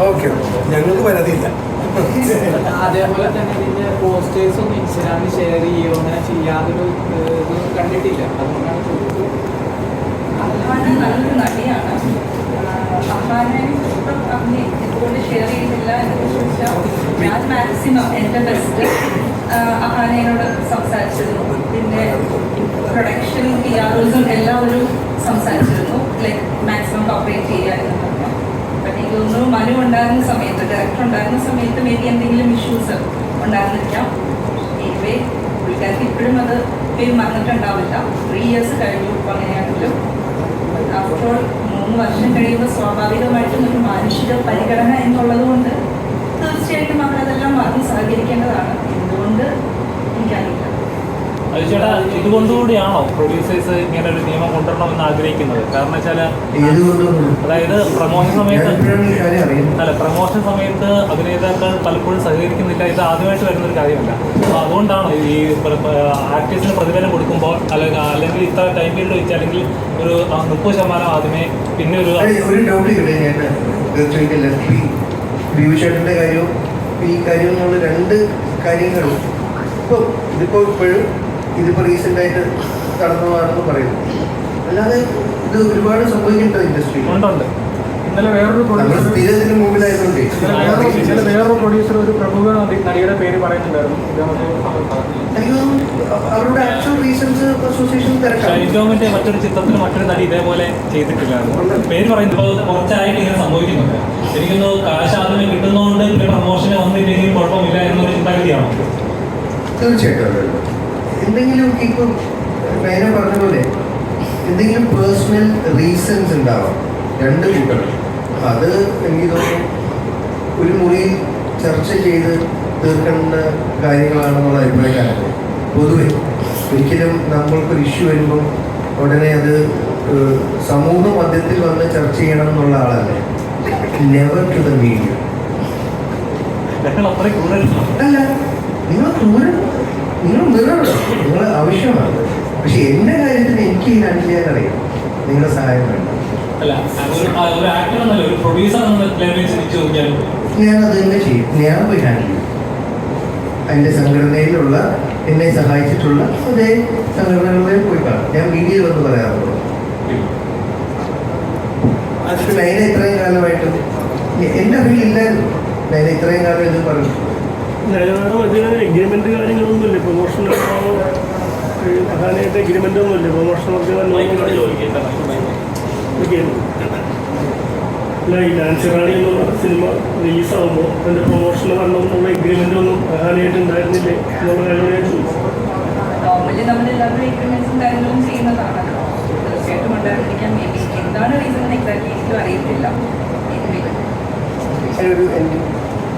Okay, ഞങ്ങൾക്ക് പരാതിയില്ല. അതേപോലെ തന്നെ ഇതിന്റെ പോസ്റ്റേഴ്സ് ഒന്നും ഇൻസ്റ്റാഗ്രാമിൽ ഷെയർ ചെയ്യുകയോ അങ്ങനെ ചെയ്യാതൊരു ഇതൊന്നും കണ്ടിട്ടില്ല. അതുകൊണ്ടാണ് ചോദിച്ചത്. നല്ലൊരു നടിയാണ്. എന്തുകൊണ്ട് ഷെയർ ചെയ്യുന്നില്ല എന്ന് ചോദിച്ചാൽ ഞാൻ മാക്സിമം എൻ്റെ ബെസ്റ്റ് അഹാനയോട് സംസാരിച്ചിരുന്നു. പിന്നെ പ്രൊഡക്ഷനും PROസും എല്ലാവരും സംസാരിച്ചിരുന്നു. ലൈക്ക് മാക്സിമം കോപ്പറേറ്റ് ചെയ്യുക എന്ന് പറഞ്ഞു. ബട്ട് എനിക്ക് തോന്നുന്നു മനു ഉണ്ടായിരുന്ന സമയത്ത്, ഡയറക്ടർ ഉണ്ടായിരുന്ന സമയത്ത് മേ ബി എന്തെങ്കിലും ഇഷ്യൂസ് ഉണ്ടായിരുന്നിരിക്കാം. എനിവേ പുള്ളിക്കാർക്ക് ഇപ്പോഴും അത് പേര് മറന്നിട്ടുണ്ടാവില്ല. 3 years കഴിഞ്ഞു. ഇപ്പോൾ അങ്ങനെയാണെങ്കിലും ആഫ്റ്റർ ഓൾ 3 വർഷം കഴിയുമ്പോൾ സ്വാഭാവികമായിട്ടും ഒരു മാനുഷിക പരിഗണന എന്നുള്ളത് കൊണ്ട് തീർച്ചയായിട്ടും അവരതെല്ലാം മറന്ന് സഹകരിക്കേണ്ടതാണ്. എന്തുകൊണ്ട് എനിക്കറിയില്ല. ചേട്ടാ, ഇതുകൊണ്ടുകൂടിയാണോ പ്രൊഡ്യൂസേഴ്സ് ഇങ്ങനെ ഒരു നിയമം കൊണ്ടുവരണമെന്ന് ആഗ്രഹിക്കുന്നത്? കാരണം വെച്ചാൽ അതായത് പ്രമോഷൻ സമയത്ത് അഭിനേതാക്കൾ പലപ്പോഴും സഹകരിക്കുന്നില്ല. ഇത് ആദ്യമായിട്ട് വരുന്നൊരു കാര്യമല്ല. അപ്പോൾ അതുകൊണ്ടാണ് ഈ ആക്ടേഴ്സിന് പ്രതിഫലം കൊടുക്കുമ്പോൾ അല്ലെങ്കിൽ ഇത്ര ടൈം പീരീഡ് വെച്ച് അല്ലെങ്കിൽ ഒരു 30% ആദ്യമേ, പിന്നെ ഒരു ഡൗട്ട് ബിജുചേട്ടൻ്റെ കാര്യവും ഈ കാര്യവും എന്നുള്ള 2 കാര്യങ്ങളും ഇപ്പോഴും ഇതിപ്പോൾ റീസെൻ്റായിട്ട് കടന്നതാണെന്ന് പറയുന്നു. അല്ലാതെ ഇത് ഒരുപാട് സംഭവിക്കുന്നുണ്ടോ ഇൻഡസ്ട്രി? ഉണ്ട്. ഇന്നലെ വേറൊരു സ്ഥിരത്തിന് മുമ്പിലായതുകൊണ്ട് വേറൊരു പ്രൊഡ്യൂസർ ഒരു പ്രമുഖ നടിയുടെ പേര് പറയുന്നുണ്ടായിരുന്നു. അവരുടെ ആക്ച്വൽ റീസൺസ് അസോസിയേഷൻ ഷൈൻടോമിന്റെ മറ്റൊരു ചിത്രത്തിൽ മറ്റൊരു നടി ഇതേപോലെ ചെയ്തിട്ടില്ലായിരുന്നു. പേര് പറയുന്നത് കുറച്ചായിട്ട് ഇങ്ങനെ സംഭവിക്കുന്നുണ്ട്. എനിക്കൊന്ന് കാശ് ആദ്യമേ കിട്ടുന്നതുകൊണ്ട് പിന്നെ പ്രമോഷന് വന്നില്ലെങ്കിൽ കുഴപ്പമില്ല എന്നൊരു ചിന്താഗതിയാണോ? തീർച്ചയായിട്ടും എന്തെങ്കിലും ഇപ്പം മേന പറഞ്ഞ പോലെ എന്തെങ്കിലും പേഴ്സണൽ റീസൺസ് ഉണ്ടാവാം 2 കൂട്ടർ. അത് എനിക്ക് തോന്നുന്നു ഒരു മുറിയിൽ ചർച്ച ചെയ്ത് തീർക്കേണ്ട കാര്യങ്ങളാണെന്നുള്ള അഭിപ്രായക്കാരാണ് പൊതുവെ. ഒരിക്കലും നമ്മൾക്കൊരു ഇഷ്യൂ വരുമ്പം ഉടനെ അത് സമൂഹ മധ്യത്തിൽ വന്ന് ചർച്ച ചെയ്യണം എന്നുള്ള ആളല്ലേ. Never to the media. അല്ല, നിങ്ങൾ നിറണം, നിങ്ങൾ ആവശ്യമാണ്. പക്ഷെ എൻ്റെ കാര്യത്തിൽ എനിക്ക് ഈ ഹാൻഡിൽ ചെയ്യാൻ അറിയാം. നിങ്ങളുടെ സഹായം വേണ്ട. ഞാനത് തന്നെ ചെയ്യും. ഞാൻ പോയി ഹാൻഡിൽ ചെയ്യും. എൻ്റെ സംഘടനയിലുള്ള എന്നെ സഹായിച്ചിട്ടുള്ള അതേ സംഘടനകളിൽ പോയി കാണാം. ഞാൻ മീഡിയയിൽ വന്ന് പറയാറുള്ളൂ. നയന ഇത്രയും കാലമായിട്ട് എൻ്റെ വീട്ടിലില്ലായിരുന്നു. നയന ഇത്രയും കാലം ഇത് പറഞ്ഞു. എഗ്രിമെന്റ് കാര്യങ്ങളൊന്നുമില്ല. പ്രൊമോഷണൽ അഹാനായിട്ട് എഗ്രിമെന്റ് ഒന്നുമില്ല. പ്രൊമോഷണൽ അല്ല, ഈ ഡാൻസറാണി എന്നുള്ള സിനിമ റിലീസാകുമ്പോൾ അതിൻ്റെ പ്രൊമോഷന് വരണമെന്നുള്ള എഗ്രിമെന്റ് ഒന്നും അഹാനായിട്ട് ഉണ്ടായിരുന്നില്ലേ എന്നുള്ള കാര്യമാണ് ഞാൻ ചോദിച്ചത്. നോർമലി നമ്മളെല്ലാവരും എഗ്രിമെന്റ്സും കാര്യങ്ങളും ചെയ്യുന്നതാണല്ലോ. തീർച്ചയായിട്ടും ഉണ്ടായിരിക്കാം. മേ ബി എന്താണ് റീസൺ എക്സാക്ട്ലി എനിക്കും അറിയത്തില്ല. ഒരു